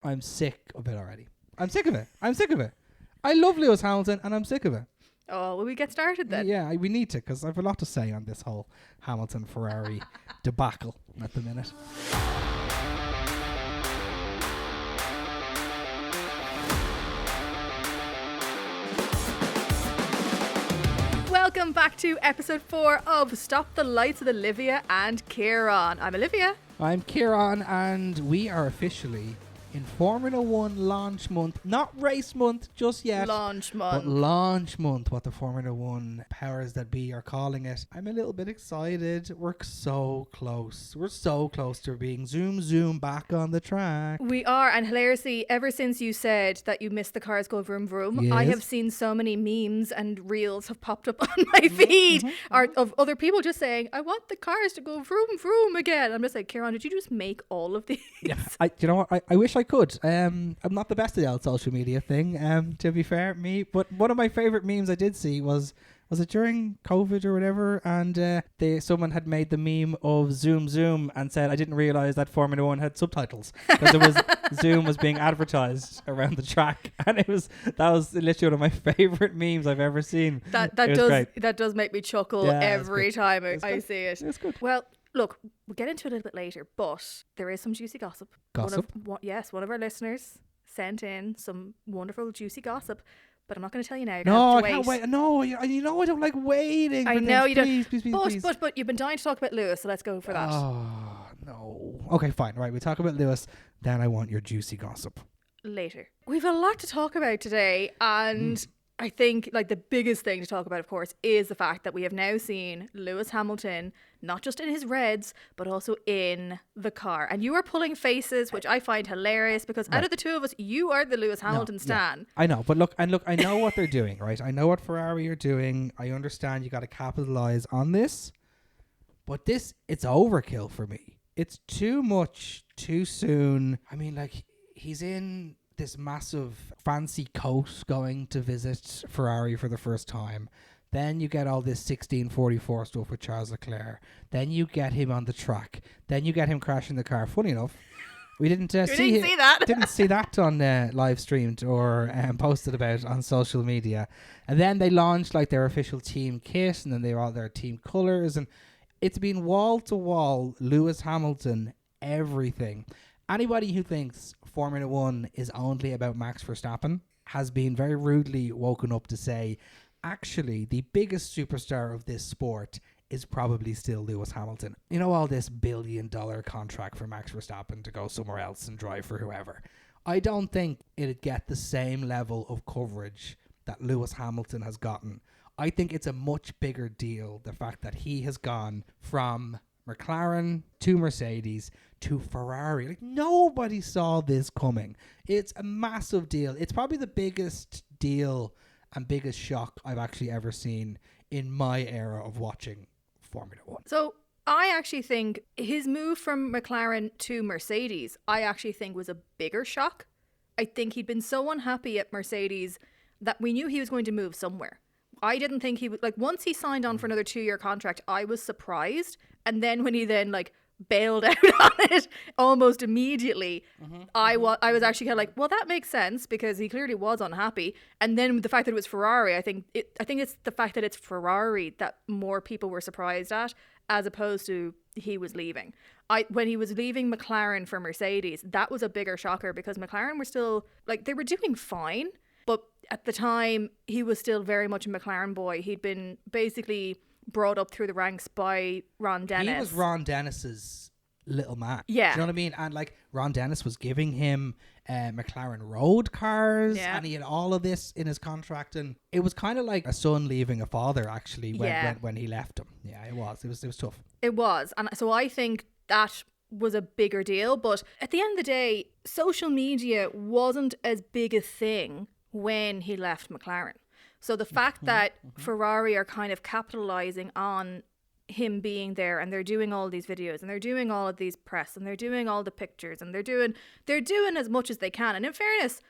I'm sick of it already. I'm sick of it. I love Lewis Hamilton and I'm sick of it. Oh, will we get started then? Yeah, we need to, because I have a lot to say on this whole Hamilton-Ferrari debacle at the minute. Welcome back to episode 4 of Stop the Lights with Olivia and Ciarán. I'm Olivia. I'm Ciarán, and we are officially in Formula 1 launch month. Not race month just yet. Launch month. But launch month, what the Formula 1 powers that be are calling it. I'm a little bit excited. We're so close. We're so close to being zoom back on the track. We are, and hilariously, ever since you said that you missed the cars go vroom vroom, Yes. I have seen so many memes and reels have popped up on my feed of other people just saying, I want the cars to go vroom vroom again. I'm just like, Ciarán, did you just make all of these? Yeah, you know what? I wish I could. I'm not the best at the old social media thing, to be fair, but one of my favorite memes I did see was it during COVID or whatever, and someone had made the meme of Zoom and said, I didn't realize that Formula 1 had subtitles, because it was Zoom was being advertised around the track, and that was literally one of my favorite memes I've ever seen. That does make me chuckle every time I see it. It's good. Well, look, we'll get into it a little bit later, but there is some juicy gossip. One of our listeners sent in some wonderful juicy gossip, but I'm not going to tell you now. You're No, gonna have to I can't wait. No, you know I don't like waiting. I for know things. you Please, don't. please. But you've been dying to talk about Lewis, so let's go for that. Oh, no. Okay, fine. Right, we talk about Lewis. Then I want your juicy gossip. Later. We've a lot to talk about today, and I think like the biggest thing to talk about, of course, is the fact that we have now seen Lewis Hamilton not just in his reds, but also in the car. And you are pulling faces, which I find hilarious, because out of the two of us, you are the Lewis Hamilton stan. Yeah. I know, but look, I know what they're doing, right? I know what Ferrari are doing. I understand you got to capitalize on this, but it's overkill for me. It's too much, too soon. I mean, like, he's in this massive fancy coat going to visit Ferrari for the first time. Then you get all this 1644 stuff with Charles Leclerc. Then you get him on the track. Then you get him crashing the car. Funny enough, we didn't see that. Didn't see that on live streamed or posted about on social media. And then they launched like their official team kit, and then they were all their team colours, and it's been wall to wall Lewis Hamilton everything. Anybody who thinks Formula 1 is only about Max Verstappen has been very rudely woken up to say, actually, the biggest superstar of this sport is probably still Lewis Hamilton. You know, all this $1 billion contract for Max Verstappen to go somewhere else and drive for whoever. I don't think it'd get the same level of coverage that Lewis Hamilton has gotten. I think it's a much bigger deal, the fact that he has gone from McLaren to Mercedes to Ferrari. Like, nobody saw this coming. It's a massive deal. It's probably the biggest deal and biggest shock I've actually ever seen in my era of watching Formula 1. So I actually think his move from McLaren to Mercedes, I actually think was a bigger shock. I think he'd been so unhappy at Mercedes that we knew he was going to move somewhere. I didn't think he would, like, once he signed on for another 2-year contract, I was surprised. And then when he then like bailed out on it almost immediately, I was actually kind of like, well, that makes sense, because he clearly was unhappy. And then the fact that it was Ferrari, I think it's the fact that it's Ferrari that more people were surprised at, as opposed to he was leaving. When he was leaving McLaren for Mercedes, that was a bigger shocker, because McLaren were still like, they were doing fine, but at the time he was still very much a McLaren boy. He'd been basically brought up through the ranks by Ron Dennis. He was Ron Dennis's little man. Yeah. Do you know what I mean? And like, Ron Dennis was giving him McLaren road cars, and he had all of this in his contract, and it was kind of like a son leaving a father, actually, when he left him. Yeah, it was tough. It was. And so I think that was a bigger deal, but at the end of the day, social media wasn't as big a thing when he left McLaren. So the fact that Ferrari are kind of capitalizing on him being there, and they're doing all these videos, and they're doing all of these press, and they're doing all the pictures, and they're doing as much as they can. And in fairness,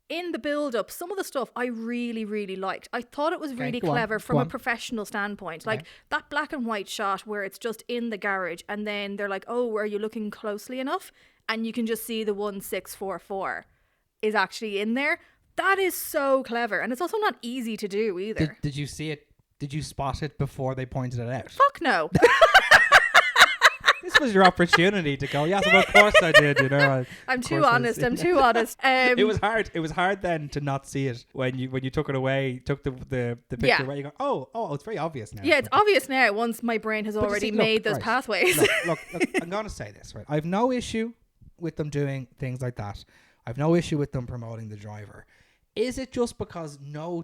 in the build-up, some of the stuff I really, really liked. I thought it was really clever from a professional standpoint. Like that black and white shot where it's just in the garage and then they're like, oh, are you looking closely enough? And you can just see the 1644 is actually in there. That is so clever. And it's also not easy to do either. Did you see it? Did you spot it before they pointed it out? Fuck no. This was your opportunity to go, yes, well, of course I did, you know. I'm too honest. It was hard. It was hard then to not see it when you took it away, took the picture away. You go, oh, it's very obvious now. Yeah, it's obvious now once my brain has already made those pathways. Look, I'm going to say this, right? I've no issue with them doing things like that. I've no issue with them promoting the driver. Is it just because no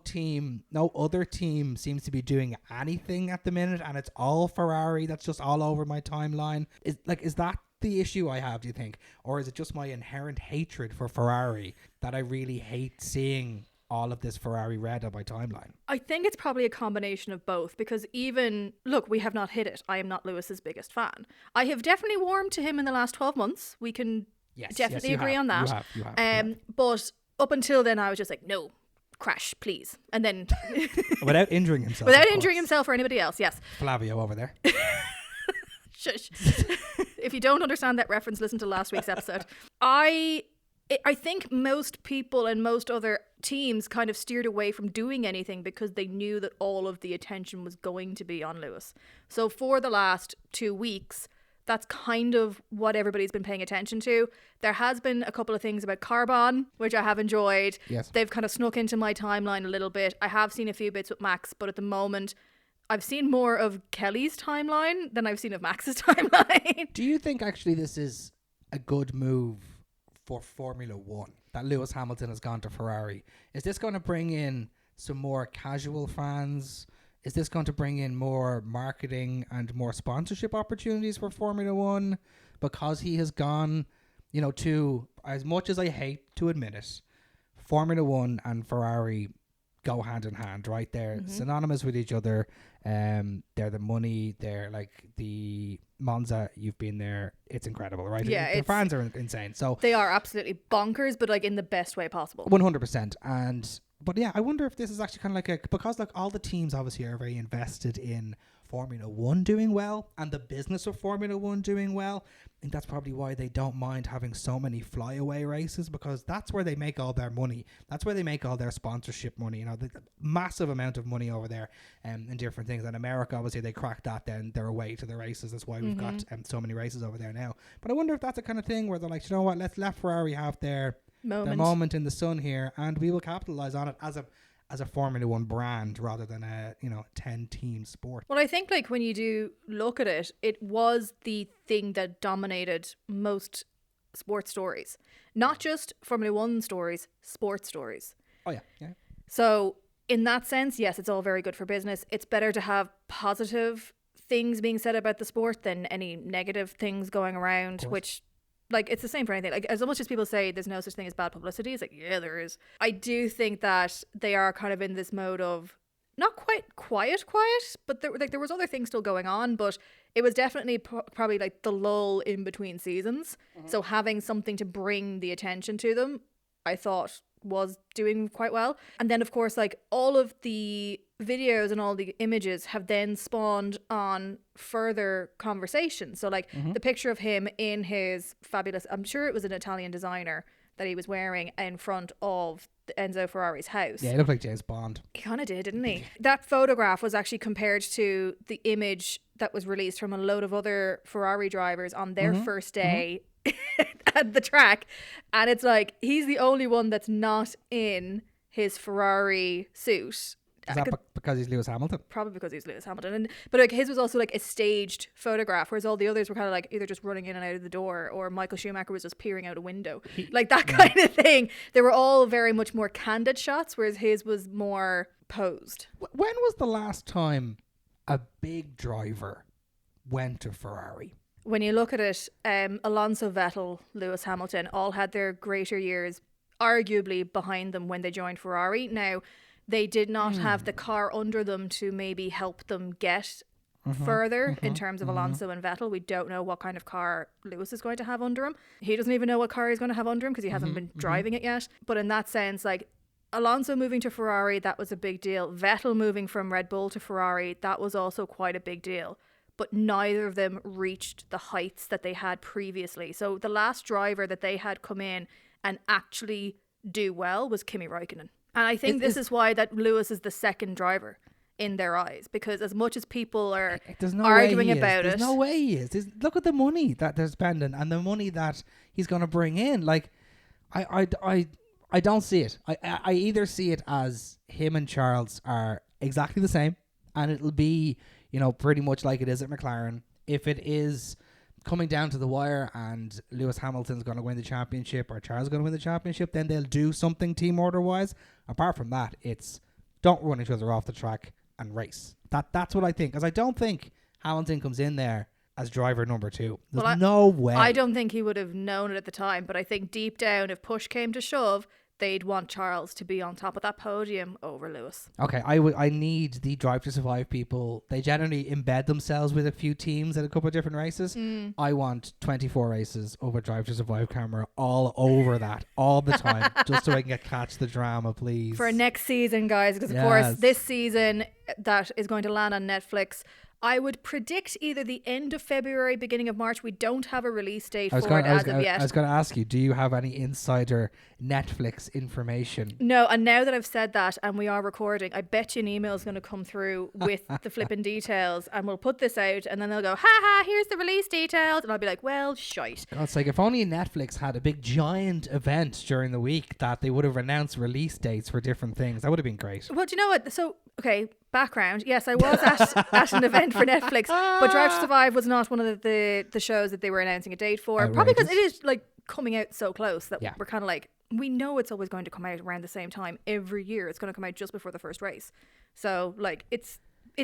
other team seems to be doing anything at the minute and it's all Ferrari that's just all over my timeline? Is that the issue I have, do you think? Or is it just my inherent hatred for Ferrari that I really hate seeing all of this Ferrari red on my timeline? I think it's probably a combination of both because we have not hit it. I am not Lewis's biggest fan. I have definitely warmed to him in the last 12 months. We can definitely agree on that. You have. But up until then, I was just like, no, crash, please. And then... Without injuring himself. Without injuring himself or anybody else, yes. Flavio over there. Shush. If you don't understand that reference, listen to last week's episode. I think most people and most other teams kind of steered away from doing anything because they knew that all of the attention was going to be on Lewis. So for the last 2 weeks... that's kind of what everybody's been paying attention to. There has been a couple of things about Carbon, which I have enjoyed. Yes. They've kind of snuck into my timeline a little bit. I have seen a few bits with Max, but at the moment, I've seen more of Kelly's timeline than I've seen of Max's timeline. Do you think actually this is a good move for Formula One, that Lewis Hamilton has gone to Ferrari? Is this going to bring in some more casual fans? Is this going to bring in more marketing and more sponsorship opportunities for Formula One because he has gone, to, as much as I hate to admit it, Formula One and Ferrari go hand in hand, right? They're synonymous with each other. They're the money. They're like the Monza. You've been there. It's incredible, right? Yeah, the fans are insane. So they are absolutely bonkers, but like in the best way possible. 100%. But yeah, I wonder if this is actually kind of like because like all the teams obviously are very invested in Formula One doing well and the business of Formula One doing well. I think that's probably why they don't mind having so many flyaway races, because that's where they make all their money. That's where they make all their sponsorship money. The massive amount of money over there in different things. And America, obviously, they crack that, then they're away to the races. That's why we've got so many races over there now. But I wonder if that's a kind of thing where they're like, you know what, let's let Ferrari have their moment in the sun here, and we will capitalize on it as a Formula One brand rather than a 10-team sport. Well, I think like when you do look at it, it was the thing that dominated most sports stories, not just Formula One stories, sports stories. Oh yeah. So in that sense, yes, it's all very good for business. It's better to have positive things being said about the sport than any negative things going around, which. Like, it's the same for anything. Like, as much as people say there's no such thing as bad publicity, it's like, yeah, there is. I do think that they are kind of in this mode of not quite quiet, but there was other things still going on, but it was definitely probably like the lull in between seasons. So having something to bring the attention to them, I thought was doing quite well. And then, of course, like all of the videos and all the images have then spawned on further conversations. So like the picture of him in his fabulous, I'm sure it was an Italian designer that he was wearing in front of Enzo Ferrari's house. Yeah, he looked like James Bond. He kind of did, didn't he? That photograph was actually compared to the image that was released from a load of other Ferrari drivers on their first day at the track. And it's like, he's the only one that's not in his Ferrari suit. Is that because he's Lewis Hamilton? Probably because he's Lewis Hamilton. But like his was also like a staged photograph, whereas all the others were kind of like either just running in and out of the door, or Michael Schumacher was just peering out a window. Like that kind of thing. They were all very much more candid shots, whereas his was more posed. When was the last time a big driver went to Ferrari? When you look at it, Alonso, Vettel, Lewis Hamilton all had their greater years arguably behind them when they joined Ferrari. Now, they did not have the car under them to maybe help them get further in terms of Alonso and Vettel. We don't know what kind of car Lewis is going to have under him. He doesn't even know what car he's going to have under him because he hasn't been driving it yet. But in that sense, like, Alonso moving to Ferrari, that was a big deal. Vettel moving from Red Bull to Ferrari, that was also quite a big deal. But neither of them reached the heights that they had previously. So the last driver that they had come in and actually do well was Kimi Räikkönen. And I think this is why that Lewis is the second driver in their eyes, because as much as people are arguing about it, there's no way he is. Look at the money that they're spending and the money that he's going to bring in. Like, I don't see it. I either see it as him and Charles are exactly the same, and it'll be, you know, pretty much like it is at McLaren. If it is coming down to the wire and Lewis Hamilton's going to win the championship or Charles is going to win the championship, then they'll do something team order wise. Apart from that, it's don't run each other off the track and race. That's what I think, because I don't think Hamilton comes in there as driver number 2. There's no way. I don't think he would have known it at the time, but I think deep down, if push came to shove, they'd want Charles to be on top of that podium over Lewis. Okay, I need the Drive to Survive people. They generally embed themselves with a few teams at a couple of different races. I want 24 races over Drive to Survive camera all over that all the time, just so I can catch the drama, please. For next season, guys, because of course this season that is going to land on Netflix, I would predict either the end of February, beginning of March. We don't have a release date for it as of yet. I was going to ask you, do you have any insider Netflix information? No, and now that I've said that and we are recording, I bet you an email is going to come through with the flipping details, and we'll put this out and then they'll go, ha, here's the release details. And I'll be like, well, shite. God's sake, if only Netflix had a big giant event during the week that they would have announced release dates for different things. That would have been great. Well, do you know what? So, okay, background. Yes, I was at an event for Netflix, but Drive to Survive was not one of the shows that they were announcing a date for. Outrageous. Probably because it is like coming out so close that Yeah. we're kind of like, we know it's always going to come out around the same time every year. It's going to come out just before the first race. So like it's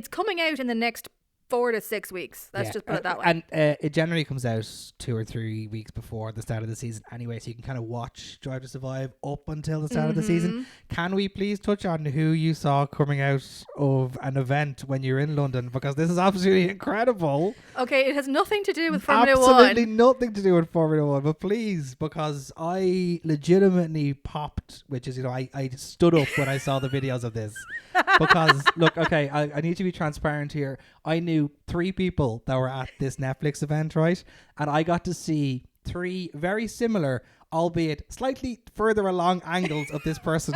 coming out in the next 4 to 6 weeks. Let's just put it that way. And it generally comes out 2 or 3 weeks before the start of the season anyway, so you can kind of watch Drive to Survive up until the start of the season. Can we please touch on who you saw coming out of an event when you're in London? Because this is absolutely incredible. Okay, it has nothing to do with Formula Absolutely 1. nothing to do with Formula 1, but please, because I legitimately popped, which is, you know, I stood up when I saw the videos of this. Because, look, okay, I need to be transparent here. I knew 3 people that were at this Netflix event, right? And I got to see 3 very similar, albeit slightly further along angles of this person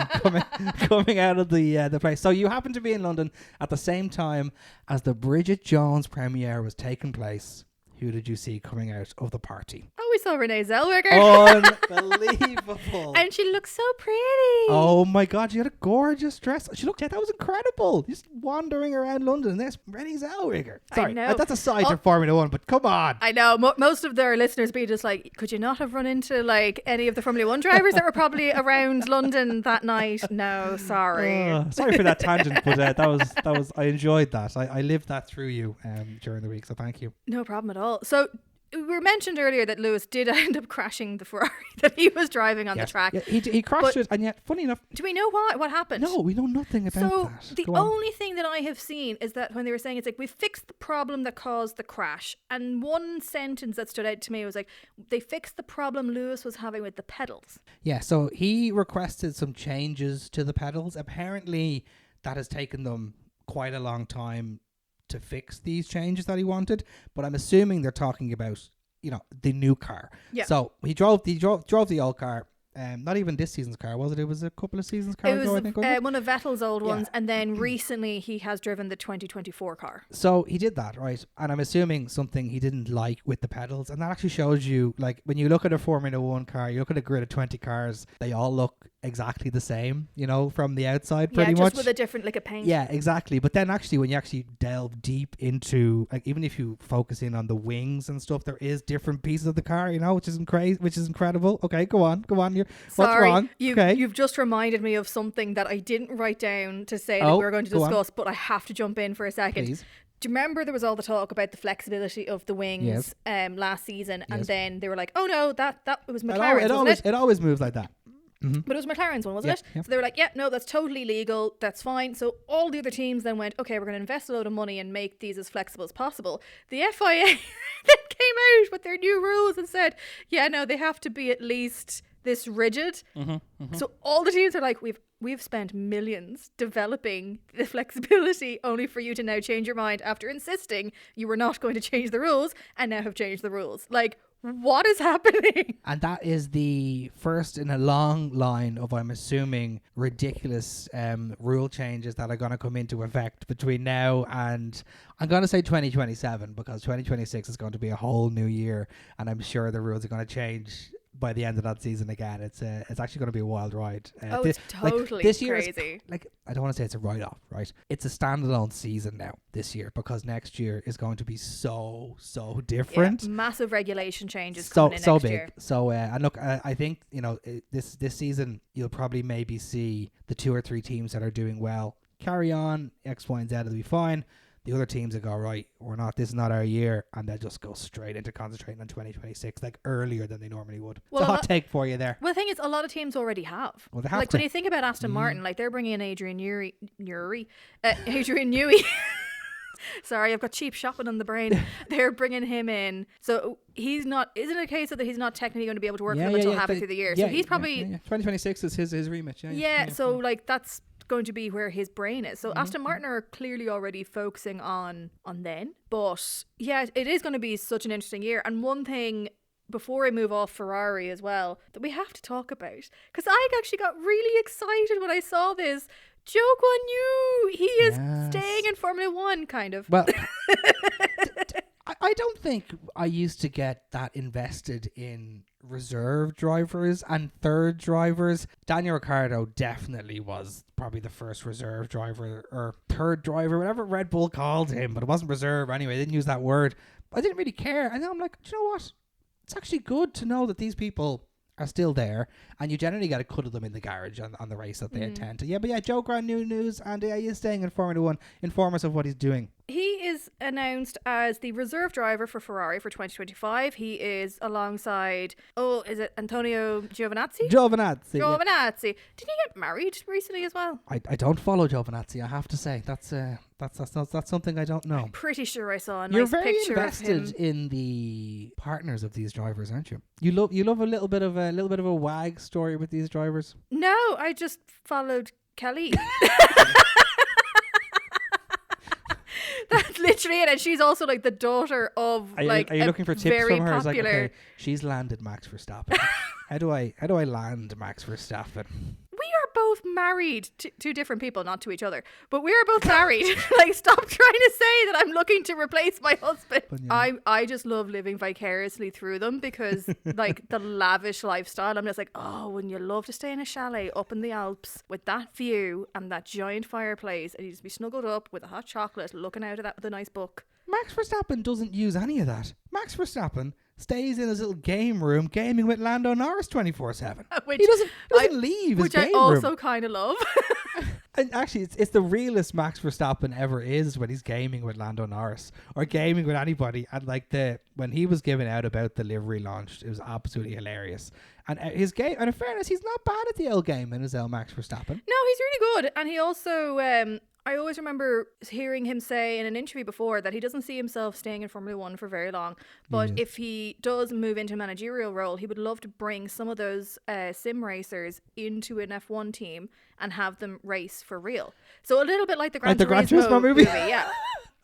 coming out of the place. So you happened to be in London at the same time as the Bridget Jones premiere was taking place. Who did you see coming out of the party? Oh, we saw Renee Zellweger. Unbelievable. And she looks so pretty. Oh my God, she had a gorgeous dress. That was incredible. Just wandering around London. There's Renee Zellweger. Sorry, I know. that's aside to Formula 1, but come on. I know. Most of their listeners be just like, could you not have run into like any of the Formula 1 drivers that were probably around London that night? No, sorry. Sorry for that tangent, but that was I enjoyed that. I lived that through you during the week, so thank you. No problem at all. So we were mentioned earlier that Lewis did end up crashing the Ferrari that he was driving on the track. Yeah, he crashed it, and yet, funny enough, do we know what happened? No, we know nothing about that. So the only thing that I have seen is that when they were saying it's like, we fixed the problem that caused the crash, and one sentence that stood out to me was like, they fixed the problem Lewis was having with the pedals. Yeah, so he requested some changes to the pedals. Apparently that has taken them quite a long time to fix these changes that he wanted, but I'm assuming they're talking about, you know, the new car. Yeah. So he drove the old car. Not even this season's car, was it? It was a couple of seasons car ago, I think. One of Vettel's old ones, and then recently he has driven the 2024 car. So he did that, right? And I'm assuming something he didn't like with the pedals, and that actually shows you, like, when you look at a Formula 1 car, you look at a grid of 20 cars, they all look exactly the same, you know, from the outside, pretty much. Yeah, just with a different lick of paint. Yeah, exactly. But then actually, when you actually delve deep into, like, even if you focus in on the wings and stuff, there is different pieces of the car, you know, which is incredible. Okay, go on. What's wrong? You've just reminded me of something that I didn't write down to say that we were going to discuss, but I have to jump in for a second. Please. Do you remember there was all the talk about the flexibility of the wings last season, and then they were like, oh no, that it was McLaren, it always moves like that. But it was McLaren's one, wasn't it? Yeah. So they were like, yeah, no, that's totally legal. That's fine. So all the other teams then went, okay, we're going to invest a load of money and make these as flexible as possible. The FIA then came out with their new rules and said, yeah, no, they have to be at least this rigid. So all the teams are like, we've spent millions developing the flexibility only for you to now change your mind after insisting you were not going to change the rules and now have changed the rules. Like, what is happening? And that is the first in a long line of, I'm assuming, ridiculous rule changes that are going to come into effect between now and, I'm going to say 2027, because 2026 is going to be a whole new year, and I'm sure the rules are going to change by the end of that season again. It's actually going to be a wild ride. It's totally this year crazy. I don't want to say it's a write-off, right? It's a standalone season now this year, because next year is going to be so different. Yeah, massive regulation changes coming in so next big. year. So and look, I think this season you'll probably maybe see the 2 or 3 teams that are doing well carry on. X, Y, and Z will be fine. The other teams that go, right, this is not our year, and they'll just go straight into concentrating on 2026, like earlier than they normally would. Well, it's a hot take for you there. Well, the thing is, a lot of teams already have. Well, they have like to. When you think about Aston Martin, like they're bringing in Adrian Newey. Sorry, I've got cheap shopping on the brain. They're bringing him in. So he's not, isn't it a case that he's not technically going to be able to work for them until halfway through the year? So he's probably... 2026 is his remit. So like that's going to be where his brain is. So Aston Martin are clearly already focusing on then. But yeah, it is going to be such an interesting year. And one thing, before I move off Ferrari as well, that we have to talk about, because I actually got really excited when I saw this. Zhou Guanyu, he is staying in Formula 1, kind of. Well, I don't think I used to get that invested in reserve drivers and third drivers. Daniel Ricciardo definitely was probably the first reserve driver or third driver, whatever Red Bull called him, but it wasn't reserve anyway. They didn't use that word. I didn't really care. And then I'm like, do you know what? It's actually good to know that these people are still there, and you generally get a cut of them in the garage on the race that they attend to. But Zhou Guanyu news, and he's staying in Formula 1. Inform us of what he's doing. He is announced as the reserve driver for Ferrari for 2025. He is alongside, is it Antonio Giovinazzi? Giovinazzi. Yeah. Didn't he get married recently as well? I don't follow Giovinazzi, I have to say. That's something I don't know. I'm pretty sure I saw a nice You're very picture invested of him. in the partners of these drivers, aren't you? You love a little bit of a wag story with these drivers. No, I just followed Kelly. That's literally it. And she's also like the daughter of are you looking for tips very from her? popular. It's like, okay, she's landed Max Verstappen. How do I land Max Verstappen? We are both married to two different people, not to each other, but we are both married. Like, stop trying to say that I'm looking to replace my husband. I just love living vicariously through them, because like the lavish lifestyle, I'm just like, oh, wouldn't you love to stay in a chalet up in the Alps with that view and that giant fireplace, and you just be snuggled up with a hot chocolate, looking out of that with a nice book. Max Verstappen doesn't use any of that. Max Verstappen stays in his little game room gaming with Lando Norris 24/7. He doesn't leave his game room. Which I also kind of love. And actually, it's the realest Max Verstappen ever is when he's gaming with Lando Norris or gaming with anybody. And like when he was giving out about the livery launch, it was absolutely hilarious. And his game, and in fairness, he's not bad at the L game in his L Max Verstappen. No, he's really good. And he also, I always remember hearing him say in an interview before that he doesn't see himself staying in Formula 1 for very long. But if he does move into a managerial role, he would love to bring some of those sim racers into an F1 team and have them race for real. So a little bit like the Gran Turismo movie. Yeah.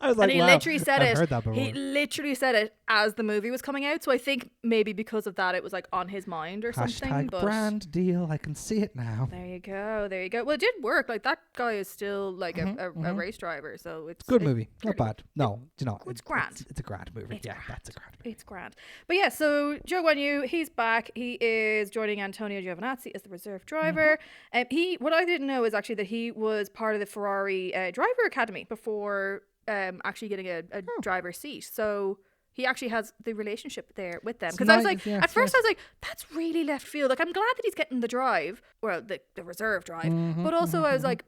I was like, and he literally said I've heard that before. He literally said it as the movie was coming out. So I think maybe because of that, it was like on his mind or something. But brand deal. I can see it now. There you go. Well, it did work. Like, that guy is still like a race driver. So it's good movie. Not bad. No, it's grand. It's a grand movie. That's a grand movie. It's grand. But yeah, so Zhou Guanyu, he's back. He is joining Antonio Giovinazzi as the reserve driver. What I didn't know is actually that he was part of the Ferrari driver academy before actually getting a driver's seat. So he actually has the relationship there with them. Because I was like, at first I was like, that's really left field. Like, I'm glad that he's getting the drive, well, the reserve drive. But also I was like,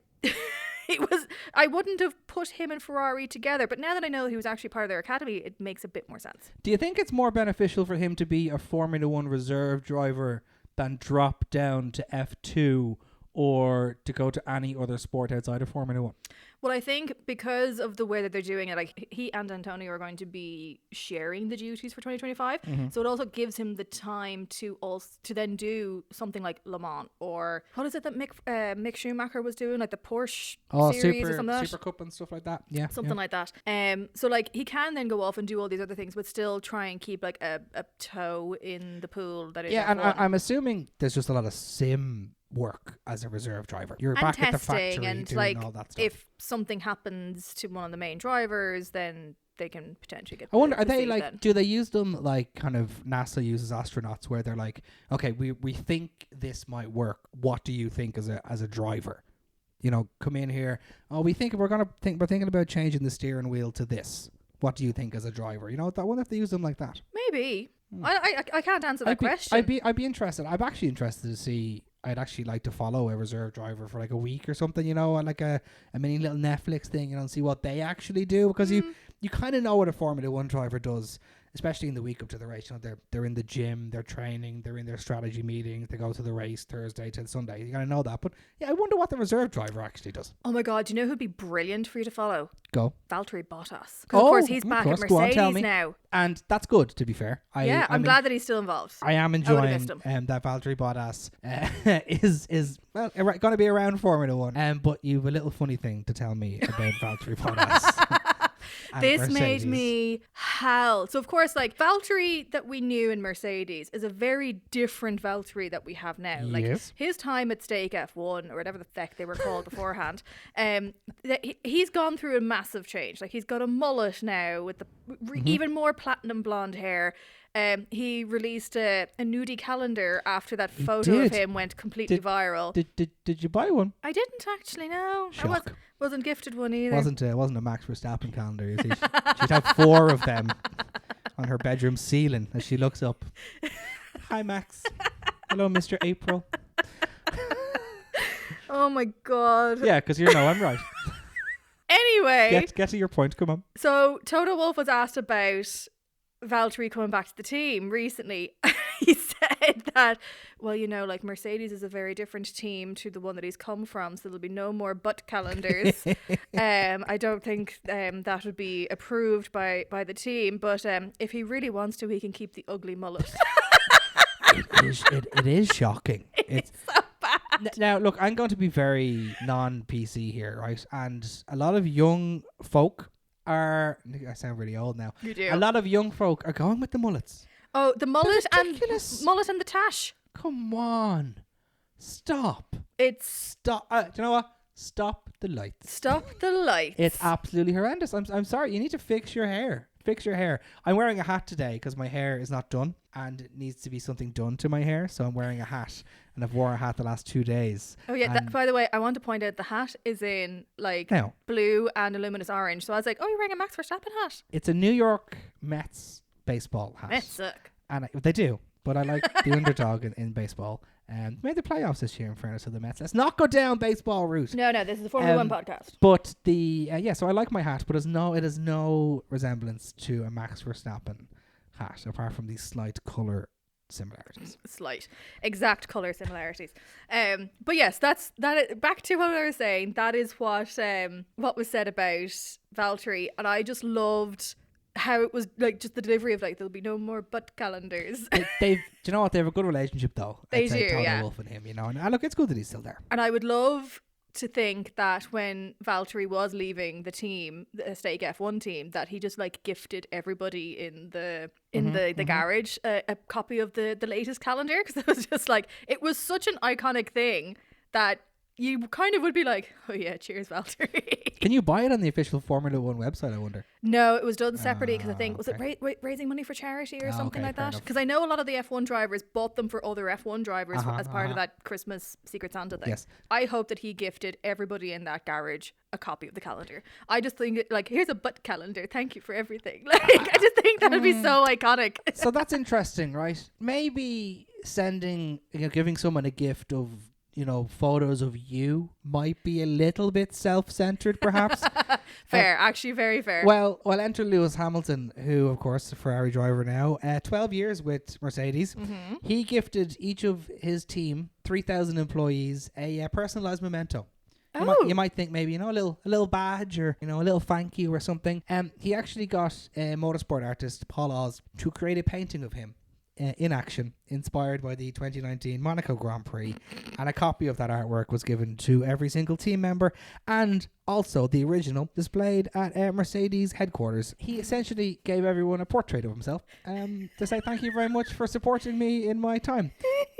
I wouldn't have put him and Ferrari together. But now that I know he was actually part of their academy, it makes a bit more sense. Do you think it's more beneficial for him to be a Formula 1 reserve driver than drop down to F2 or to go to any other sport outside of Formula 1? Well, I think because of the way that they're doing it, like he and Antonio are going to be sharing the duties for 2025. So it also gives him the time to then do something like Le Mans, or what is it that Mick Schumacher was doing, like the Porsche series or something like that. Super Cup and stuff like that. Yeah, something like that. So like he can then go off and do all these other things, but still try and keep like a toe in the pool that is. Yeah, and F1. I'm assuming there's just a lot of sim work as a reserve driver. You're back at the factory and doing like all that stuff. If something happens to one of the main drivers, then they can potentially get. I wonder, are the they seat like? then. Do they use them like kind of NASA uses astronauts, where they're like, okay, we think this might work. What do you think as a driver? You know, come in here. Oh, we're thinking about changing the steering wheel to this. What do you think as a driver? You know, I wonder if they use them like that. Maybe. I can't answer that question. I'd be interested. I'm actually interested to see. I'd actually like to follow a reserve driver for like a week or something, you know, like a mini little Netflix thing, you know, and see what they actually do, because you kind of know what a Formula 1 driver does, especially in the week up to the race. You know, they're in the gym, they're training, they're in their strategy meetings, they go to the race Thursday till Sunday. You gotta know that. But yeah, I wonder what the reserve driver actually does. Oh my God, do you know who'd be brilliant for you to follow? Go. Valtteri Bottas. 'Cause of course he's back at Go on, tell Mercedes me. now. And that's good, to be fair. I'm glad that he's still involved. I am would've enjoying missed him. that Valtteri Bottas is going to be around Formula 1. But you've a little funny thing to tell me about Valtteri Bottas. This made me howl. So of course, like Valtteri that we knew in Mercedes is a very different Valtteri that we have now. Like his time at Stake F1 or whatever the feck they were called beforehand, he's gone through a massive change. Like he's got a mullet now with the even more platinum blonde hair. He released a nudie calendar after that photo of him went completely viral. Did you buy one? I didn't actually, no. Shock. I wasn't gifted one either. Wasn't a Max Verstappen calendar, you see. She'd have 4 of them on her bedroom ceiling as she looks up. Hi, Max. Hello, Mr. April. Oh my God. Yeah, because you know I'm right. Anyway. Get to your point, come on. So Toto Wolff was asked about Valtteri coming back to the team recently. He said that, well, you know, like Mercedes is a very different team to the one that he's come from, so there'll be no more butt calendars. I don't think that would be approved by the team, but if he really wants to, he can keep the ugly mullet. It is shocking. It's so bad. Now, look, I'm going to be very non-PC here, right? And a lot of young folk I sound really old now. You do. A lot of young folk are going with the mullets. Oh, the mullet and the tash. Come on. Stop. Stop. Do you know what? Stop the lights. Stop the lights. It's absolutely horrendous. I'm sorry. You need to fix your hair. Fix your hair. I'm wearing a hat today because my hair is not done and it needs to be something done to my hair. So I'm wearing a hat, and I've worn a hat the last 2 days. Oh yeah. By the way, I want to point out the hat is in like blue and a luminous orange. So I was like, oh, you're wearing a Max Verstappen hat. It's a New York Mets baseball hat. Mets suck. And they do. But I like the underdog in baseball. Made the playoffs this year, in fairness to the Mets. Let's not go down baseball route. No, this is the Formula 1 podcast. But so I like my hat, but it has no resemblance to a Max Verstappen hat, apart from these slight colour similarities. Exact colour similarities. But yes, back to what I was saying. That is what was said about Valtteri, and I just loved how it was like just the delivery of like there'll be no more butt calendars. Do you know what? They have a good relationship though. They do, Toto Wolff and him, you know. And look, it's good that he's still there. And I would love to think that when Valtteri was leaving the team, the Stake F1 team, that he just like gifted everybody in the garage a copy of the latest calendar, because it was just like it was such an iconic thing that you kind of would be like, oh yeah, cheers, Valtteri. Can you buy it on the official Formula 1 website, I wonder? No, it was done separately because I think, was it raising money for charity or something like that? Because I know a lot of the F1 drivers bought them for other F1 drivers as part of that Christmas Secret Santa thing. Yes. I hope that he gifted everybody in that garage a copy of the calendar. I just think, like, here's a butt calendar. Thank you for everything. Like, I just think that would be so iconic. So that's interesting, right? Maybe giving someone a gift of photos of you might be a little bit self-centered, perhaps. Fair, actually very fair. Well, enter Lewis Hamilton, who, of course, is a Ferrari driver now, 12 years with Mercedes. Mm-hmm. He gifted each of his team, 3,000 employees, a personalized memento. You might think maybe, a little badge or, a little thank you or something. He actually got motorsport artist Paul Oz to create a painting of him in action, inspired by the 2019 Monaco Grand Prix, and a copy of that artwork was given to every single team member, and also the original displayed at Mercedes headquarters. He essentially gave everyone a portrait of himself to say thank you very much for supporting me in my time.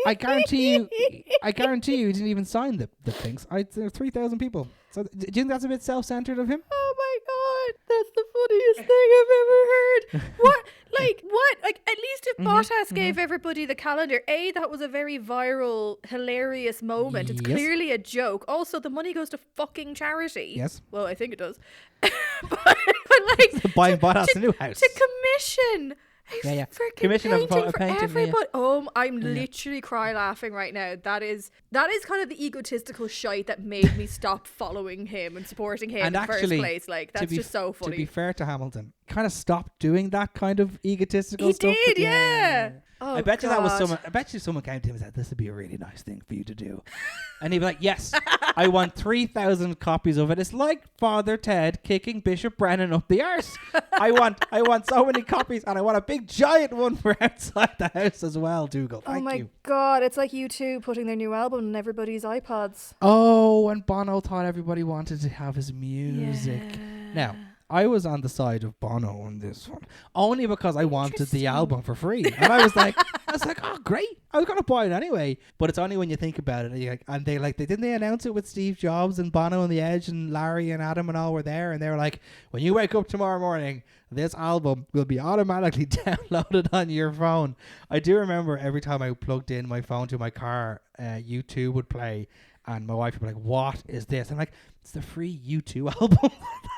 I guarantee you he didn't even sign the things. There are 3,000 people. So do you think that's a bit self-centered of him? Oh my god, that's the funniest thing I've ever heard. What? Like, at least if Bottas gave everybody the calendar, that was a very viral, hilarious moment. It's clearly a joke. Also, the money goes to fucking charity. Yes. Well, I think it does. but like, buying Bottas a new house. To commission freaking Commission of painting for painting, everybody. I'm literally cry laughing right now. That is kind of the egotistical shite that made me stop following him and supporting him in the first place. Like, that's just so funny. To be fair to Hamilton, kind of stopped doing that kind of egotistical he stuff. He did, yeah. Oh, I bet you God. that was someone. I bet you someone came to him and said, "This would be a really nice thing for you to do," and he'd be like, "Yes, I want 3,000 copies of it. It's like Father Ted kicking Bishop Brennan up the arse. I want so many copies, and I want a big giant one for outside the house as well, Dougal. Thank you." Oh my God, it's like U2 putting their new album on everybody's iPods. Oh, and Bono thought everybody wanted to have his music. Yeah. Now, I was on the side of Bono on this one, only because I wanted the album for free, and I was like, oh great, I was gonna buy it anyway. But it's only when you think about it, and they didn't announce it with Steve Jobs and Bono on the Edge and Larry and Adam and all were there, and they were like, when you wake up tomorrow morning, this album will be automatically downloaded on your phone. I do remember every time I plugged in my phone to my car, U2 would play. And my wife would be like, what is this? I'm like, it's the free U2 album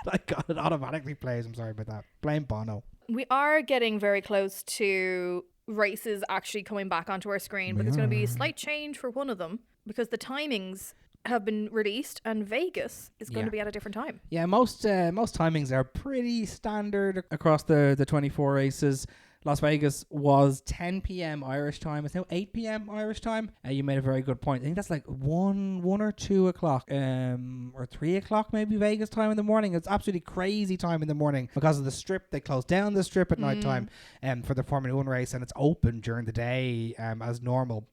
that I got. It automatically plays. I'm sorry about that. Blame Bono. We are getting very close to races actually coming back onto our screen, but there's going to be a slight change for one of them because the timings have been released and Vegas is going to be at a different time. Yeah, most timings are pretty standard across the 24 races. Las Vegas was 10 p.m. Irish time. It's now 8 p.m. Irish time. You made a very good point. I think that's like 1 or 2 o'clock or 3 o'clock maybe Vegas time in the morning. It's absolutely crazy time in the morning because of the strip. They close down the strip at night time for the Formula 1 race, and it's open during the day as normal.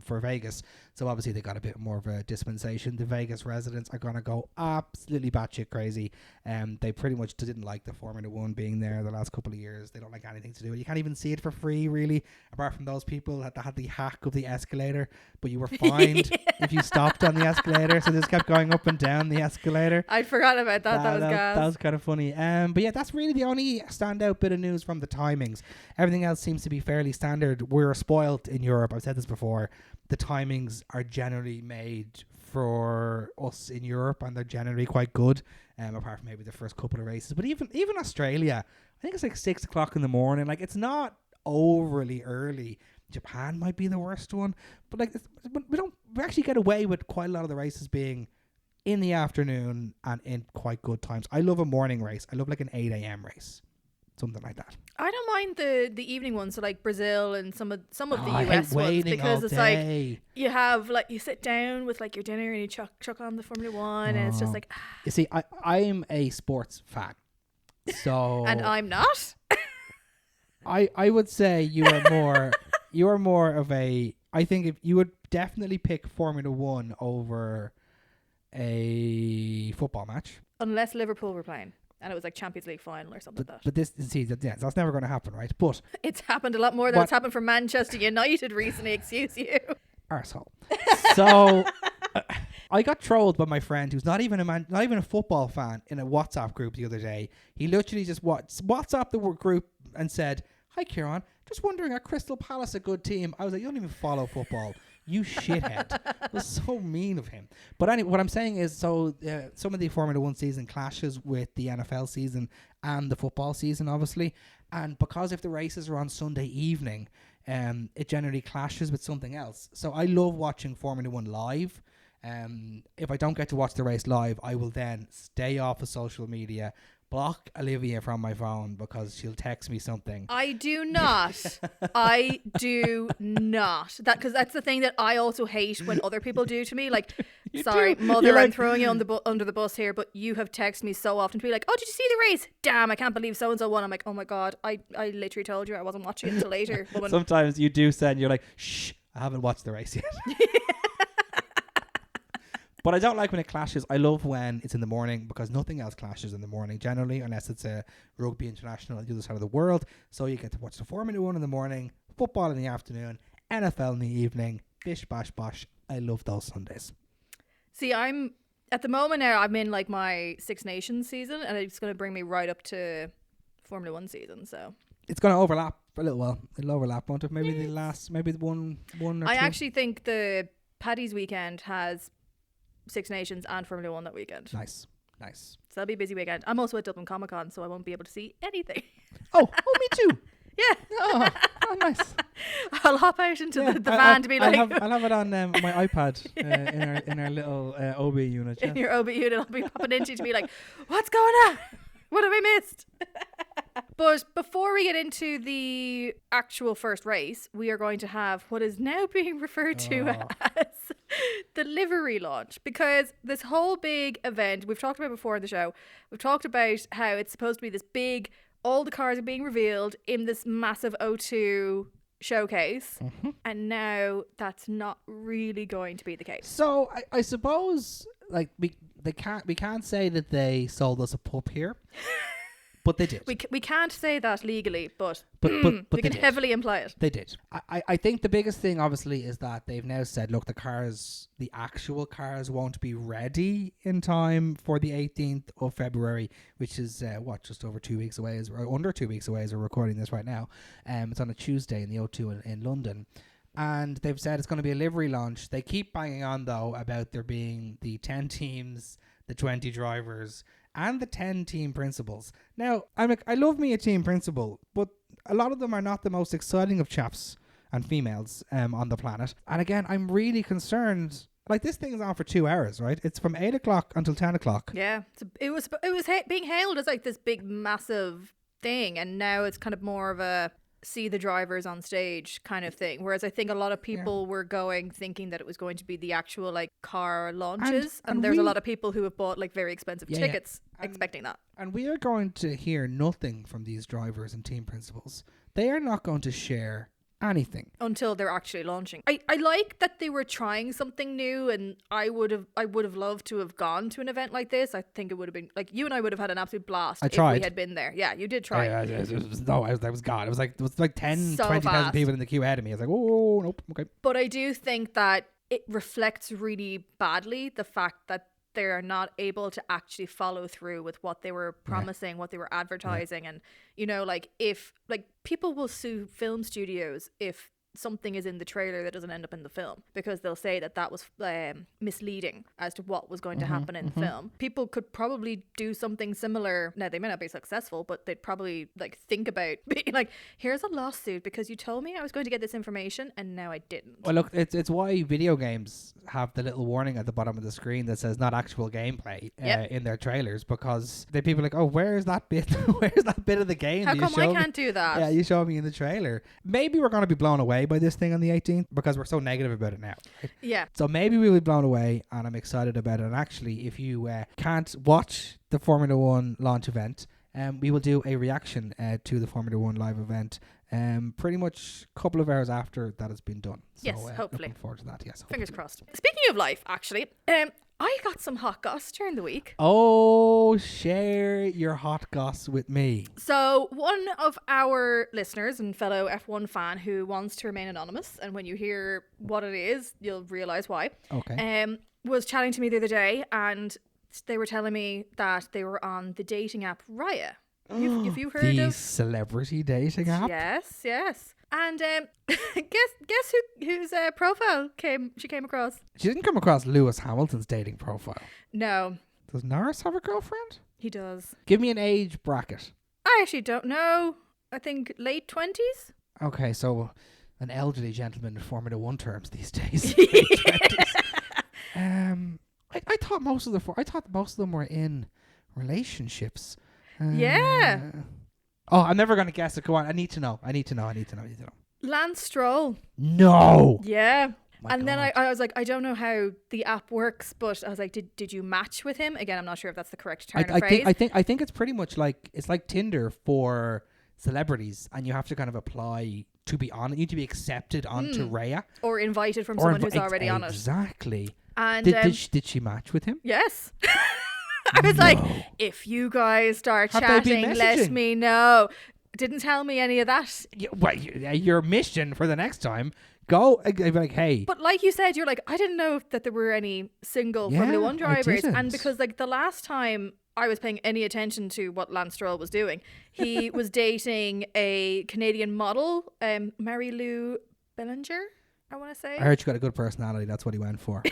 For Vegas. So obviously they got a bit more of a dispensation. The Vegas residents are going to go absolutely batshit crazy. They pretty much didn't like the Formula 1 being there the last couple of years. They don't like anything to do with it. You can't even see it for free, really, apart from those people that had the hack of the escalator, but you were fined if you stopped on the escalator. So they just kept going up and down the escalator. I forgot about that. That was gas. That was kind of funny. But yeah, that's really the only standout bit of news from the timings. Everything else seems to be fairly standard. We're spoiled in Europe. I've said this before. The timings are generally made for us in Europe, and they're generally quite good, apart from maybe the first couple of races. But even Australia, I think it's like 6 o'clock in the morning. Like, it's not overly early. Japan might be the worst one, but we actually get away with quite a lot of the races being in the afternoon and in quite good times. I love a morning race. I love like an 8 a.m. race. Something like that. I don't mind the evening ones, so like Brazil and some of the US ones, because it's like you have like you sit down with like your dinner and you chuck on the Formula 1 and it's just like you see, I'm a sports fan, so and I'm not. I would say you are more of a. I think if you would definitely pick Formula 1 over a football match, unless Liverpool were playing. And it was like Champions League final or something like that. But that's never going to happen, right? But it's happened a lot more than it's happened for Manchester United recently, excuse you. Arsehole. So I got trolled by my friend who's not even a football fan in a WhatsApp group the other day. He literally just WhatsApped the group and said, "Hi Ciarán, just wondering, are Crystal Palace a good team?" I was like, "You don't even follow football. You shithead." It was so mean of him. But anyway, what I'm saying is, some of the Formula 1 season clashes with the NFL season and the football season, obviously. And because if the races are on Sunday evening, it generally clashes with something else. So I love watching Formula One live. If I don't get to watch the race live, I will then stay off of social media, block Olivia from my phone because she'll text me something. I do not. I do not. Because that's the thing that I also hate when other people do to me. Like, sorry, mother, I'm throwing you on under the bus here, but you have texted me so often to be like, oh, did you see the race? Damn, I can't believe so-and-so won. I'm like, oh my God, I literally told you I wasn't watching it until later. Sometimes you do send, you're like, shh, I haven't watched the race yet. But I don't like when it clashes. I love when it's in the morning because nothing else clashes in the morning generally, unless it's a rugby international on the other side of the world. So you get to watch the Formula One in the morning, football in the afternoon, NFL in the evening, bish, bash, bosh. I love those Sundays. See, at the moment now, I'm in like my Six Nations season, and it's going to bring me right up to Formula One season. So it's going to overlap for a little while. It'll overlap, won't it? Maybe the one or two. I actually think the Paddy's weekend has Six Nations and Formula One that weekend. Nice. So that'll be a busy weekend. I'm also at Dublin Comic Con, so I won't be able to see anything. Oh, me too. Yeah. Oh, nice. I'll hop out into the van to be like... I'll have it on my iPad in our little OB unit. In your OB unit, I'll be popping into to be like, what's going on? What have I missed? But before we get into the actual first race, we are going to have what is now being referred to as the livery launch. Because this whole big event, we've talked about before in the show, we've talked about how it's supposed to be this big, all the cars are being revealed in this massive O2 showcase. Mm-hmm. And now that's not really going to be the case. So I suppose like we can't say that they sold us a pup here. But they did. We can't say that legally, but we can heavily imply it. They did. I think the biggest thing, obviously, is that they've now said, look, the actual cars won't be ready in time for the 18th of February, which is, just over 2 weeks away, or under 2 weeks away as we're recording this right now. It's on a Tuesday in the O2 in London. And they've said it's going to be a livery launch. They keep banging on, though, about there being the 10 teams, the 20 drivers, and the 10 team principals. Now, I love me a team principal, but a lot of them are not the most exciting of chaps and females on the planet. And again, I'm really concerned. Like, this thing is on for 2 hours, right? It's from 8 o'clock until 10 o'clock. Yeah, it was being hailed as like this big, massive thing, and now it's kind of more of a see the drivers on stage kind of thing. Whereas I think a lot of people were thinking that it was going to be the actual like car launches, and there's a lot of people who have bought like very expensive tickets expecting that. And we are going to hear nothing from these drivers and team principals. They are not going to share anything until they're actually launching. I like that they were trying something new, and I would have loved to have gone to an event like this. I think it would have been like you and I would have had an absolute blast if we had been there. Yeah, you did try. I was gone. It was like 20,000 people in the queue ahead of me. I was like, oh nope, okay. But I do think that it reflects really badly the fact that they're not able to actually follow through with what they were promising, what they were advertising. And, you know, like if like people will sue film studios if something is in the trailer that doesn't end up in the film, because they'll say that was misleading as to what was going to happen in the film. People could probably do something similar. Now, they may not be successful, but they'd probably like think about being like, here's a lawsuit because you told me I was going to get this information and now I didn't. Well, look, it's why video games have the little warning at the bottom of the screen that says not actual gameplay in their trailers, because people are like, oh, where's that bit? Where's that bit of the game? How come I can't do that? Yeah, you show me in the trailer. Maybe we're going to be blown away by this thing on the 18th because we're so negative about it now. Right? Yeah. So maybe we'll be blown away, and I'm excited about it. And actually, if you can't watch the Formula One launch event, we will do a reaction to the Formula One live event pretty much a couple of hours after that has been done. So, yes, hopefully. Looking forward to that, yes. Fingers crossed. Speaking of life, actually, I got some hot goss during the week. Oh, share your hot goss with me. So one of our listeners and fellow F1 fan who wants to remain anonymous, and when you hear what it is, you'll realise why. Okay. Was chatting to me the other day, and they were telling me that they were on the dating app Raya. Have you heard the of celebrity dating app? Yes. And guess whose profile she came across? She didn't come across Lewis Hamilton's dating profile. No. Does Norris have a girlfriend? He does. Give me an age bracket. I actually don't know. I think late 20s. Okay, so an elderly gentleman in Formula One terms these days. I thought most of them were in relationships. Yeah. Oh, I'm never going to guess it. Go on. I need to know. Lance Stroll. No. Yeah. My And then God. I was like, I don't know how the app works, but I was like, did you match with him? Again, I'm not sure if that's the correct turn of phrase. I think it's pretty much like Tinder for celebrities, and you have to kind of apply to be on it. You need to be accepted onto Raya. Or invited from someone who's already on it. Exactly. And Did she match with him? yes. I was like, if you guys start Have they been chatting, let messaging? me know. Didn't tell me any of that. Your mission for the next time, go I'd be like, hey. But like you said, you're like, I didn't know that there were any single Yeah, Formula One I drivers. didn't. And because like the last time I was paying any attention to what Lance Stroll was doing, he was dating a Canadian model, Mary Lou Bellinger, I want to say. I heard you got a good personality. That's what he went for.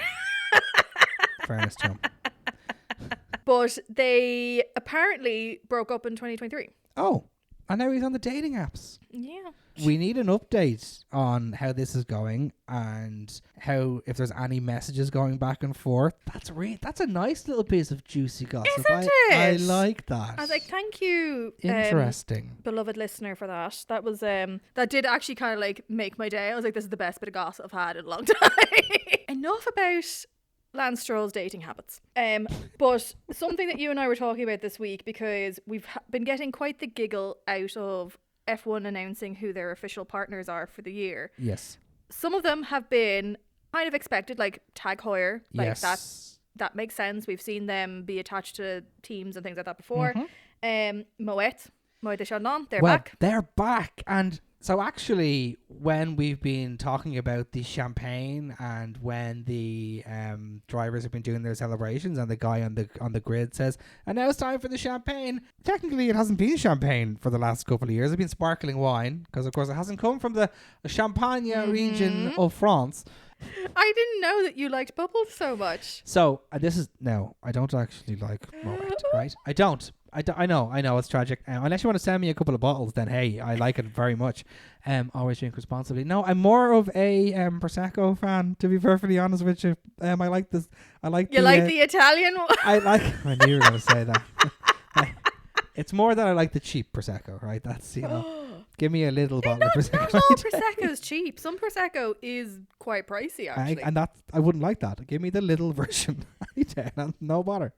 Fairness to him. But they apparently broke up in 2023. Oh, and now he's on the dating apps. Yeah. We need an update on how this is going and how, if there's any messages going back and forth. That's a nice little piece of juicy gossip. Isn't I it? like that. I was like, thank you, Interesting. beloved listener, for that. That was that did actually kind of like make my day. I was like, this is the best bit of gossip I've had in a long time. Enough about Lance Stroll's dating habits. But something that you and I were talking about this week, because we've been getting quite the giggle out of F1 announcing who their official partners are for the year. Yes. Some of them have been kind of expected, like Tag Heuer. Like Yes. that makes sense. We've seen them be attached to teams and things like that before. Mhm. Moet de Chardon, they're Well, back. they're back. And so actually, when we've been talking about the champagne and when the drivers have been doing their celebrations and the guy on the grid says, and now it's time for the champagne. Technically, it hasn't been champagne for the last couple of years. It's been sparkling wine because, of course, it hasn't come from the Champagne region of France. I didn't know that you liked bubbles so much. So this is no, I don't actually like Moet, right? I don't. I know it's tragic. Unless you want to send me a couple of bottles, then hey, I like it very much. Always drink responsibly. No, I'm more of a Prosecco fan, to be perfectly honest with you. I like this. I like You like the Italian one? I knew you were going to say that. It's more that I like the cheap Prosecco, right? That's, give me a little bottle of Prosecco. Not all Prosecco's cheap. Some Prosecco is quite pricey, actually. I wouldn't like that. Give me the little version. No bother.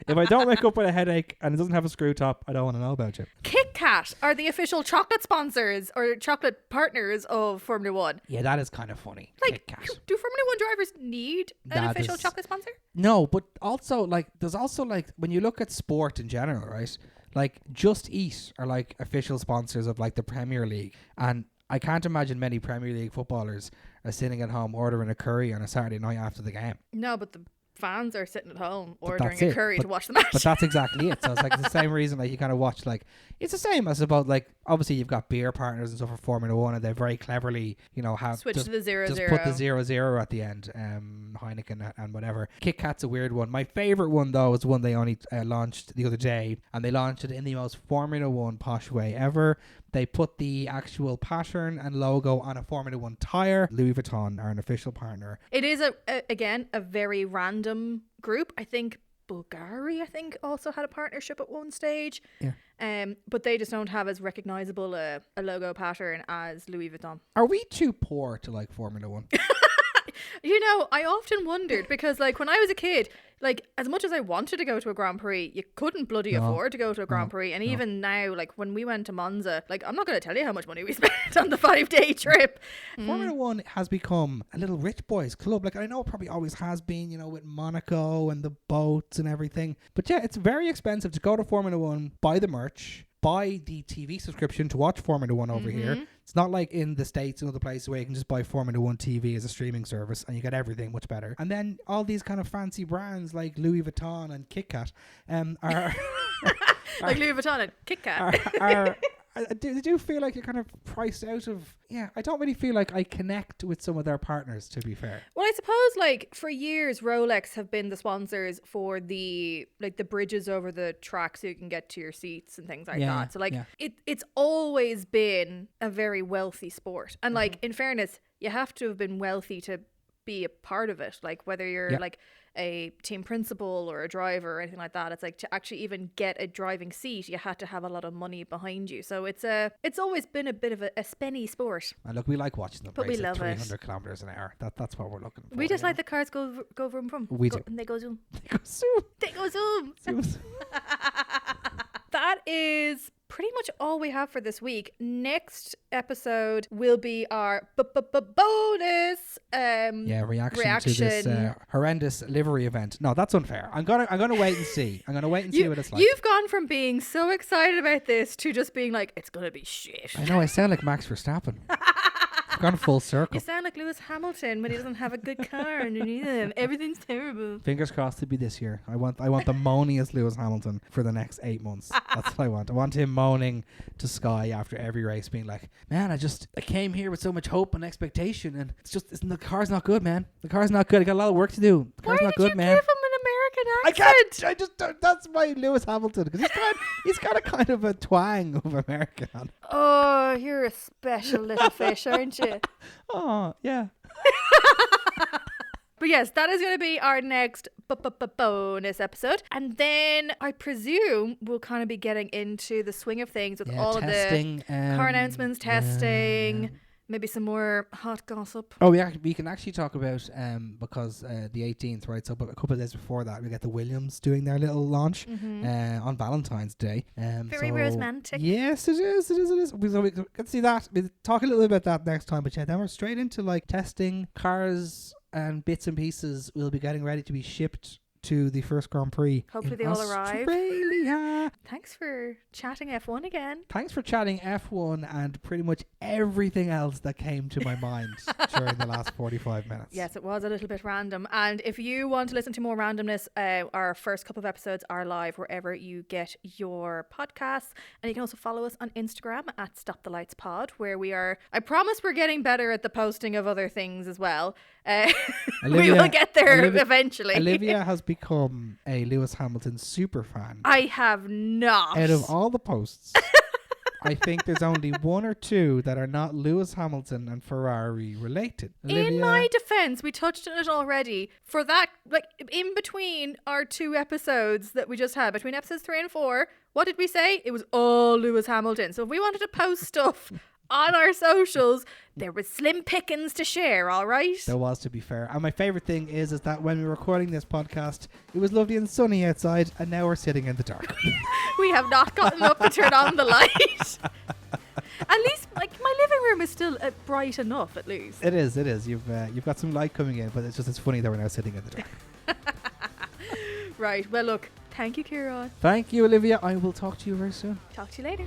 If I don't wake up with a headache and it doesn't have a screw top, I don't want to know about you. Kit Kat are the official chocolate sponsors or chocolate partners of Formula One. Yeah, that is kind of funny. Like, Kit Kat. do Formula One drivers need an official chocolate sponsor? No, but also, like, there's also, like, when you look at sport in general, right? Like, Just Eat are, like, official sponsors of, like, the Premier League. And I can't imagine many Premier League footballers are sitting at home ordering a curry on a Saturday night after the game. No, but the fans are sitting at home But ordering that's a it. curry to watch the match. But that's exactly it. So it's like the same reason, like, you kind of watch, like, it's the same as about, like, obviously you've got beer partners and stuff for Formula One, and they very cleverly, have Switch just, to the 0-0. just put the 0-0 at the end, Heineken and whatever. Kit Kat's a weird one. My favorite one, though, is one they only launched the other day, and they launched it in the most Formula One posh way ever. They put the actual pattern and logo on a Formula One tyre. Louis Vuitton are an official partner. It is, again, a very random group. I think Bulgari, also had a partnership at one stage. Yeah. But they just don't have as recognisable a logo pattern as Louis Vuitton. Are we too poor to like Formula One? I often wondered because, like, when I was a kid, like, as much as I wanted to go to a Grand Prix, you couldn't bloody afford to go to a Grand Prix. And even now, like, when we went to Monza, like, I'm not going to tell you how much money we spent on the 5-day trip. Formula One has become a little rich boys club. Like, I know it probably always has been, with Monaco and the boats and everything. But yeah, it's very expensive to go to Formula One, buy the merch, buy the TV subscription to watch Formula One over here. It's not like in the States and other places where you can just buy Formula One TV as a streaming service and you get everything much better. And then all these kind of fancy brands like Louis Vuitton and Kit Kat are like Louis Vuitton and Kit Kat. I do feel like you're kind of priced out of. Yeah, I don't really feel like I connect with some of their partners, to be fair. Well, I suppose like for years Rolex have been the sponsors for the bridges over the track so you can get to your seats and things like that. So like it's always been a very wealthy sport. And like in fairness, you have to have been wealthy to be a part of it. Like whether you're like a team principal or a driver or anything like that, it's like to actually even get a driving seat you had to have a lot of money behind you. So it's always been a bit of a spenny sport. And look, we like watching them but race we love at 300 kilometers an hour. That's what we're looking for. We just like the cars go vroom vroom. We do. And they go zoom. They go zoom. They go zoom. That is pretty much all we have for this week. Next episode will be our bonus reaction to this horrendous livery event. No, that's unfair. I'm gonna wait and see. I'm gonna wait and see what it's like. You've gone from being so excited about this to just being like, it's gonna be shit. I know, I sound like Max Verstappen. I've gone full circle. You sound like Lewis Hamilton when he doesn't have a good car underneath him. Everything's terrible. Fingers crossed to be this year. I want the moaniest Lewis Hamilton for the next 8 months. That's what I want. I want him moaning to Sky after every race, being like, "Man, I came here with so much hope and expectation, and the car's not good, man. The car's not good. I got a lot of work to do. The car's not good, man." Why did you give him an American accent? I can't. That's my Lewis Hamilton, because he's got a kind of a twang of American on. Oh, you're a special little fish, aren't you? Oh, yeah. But yes, that is going to be our next bonus episode. And then I presume we'll kind of be getting into the swing of things with all testing, of the car announcements, testing, maybe some more hot gossip. Oh, yeah, we can actually talk about, because the 18th, right? So a couple of days before that, we get the Williams doing their little launch on Valentine's Day. Very romantic. Yes, it is. We can see that. We'll talk a little bit about that next time. But yeah, then we're straight into like testing cars and bits and pieces. We'll be getting ready to be shipped to the first Grand Prix. Hopefully they all arrive. Australia. Thanks for chatting F1 again. Thanks for chatting F1 and pretty much everything else that came to my mind during the last 45 minutes. Yes, it was a little bit random. And if you want to listen to more randomness, our first couple of episodes are live wherever you get your podcasts. And you can also follow us on Instagram at Stop the Lights Pod, where we are, I promise we're getting better at the posting of other things as well. We will get there eventually. Olivia has become a Lewis Hamilton super fan. I have not. Out of all the posts, I think there's only one or two that are not Lewis Hamilton and Ferrari related. Olivia? In my defense, we touched on it already. For that, like in between our two episodes that we just had, between episodes 3 and 4, what did we say? It was all Lewis Hamilton. So if we wanted to post stuff on our socials, there was slim pickings to share, all right? There was, to be fair. And my favourite thing is that when we were recording this podcast, it was lovely and sunny outside, and now we're sitting in the dark. We have not gotten up to turn on the light. At least, like, my living room is still bright enough, at least. It is. You've got some light coming in, but it's funny that we're now sitting in the dark. Right, well, look, thank you, Ciarán. Thank you, Olivia. I will talk to you very soon. Talk to you later.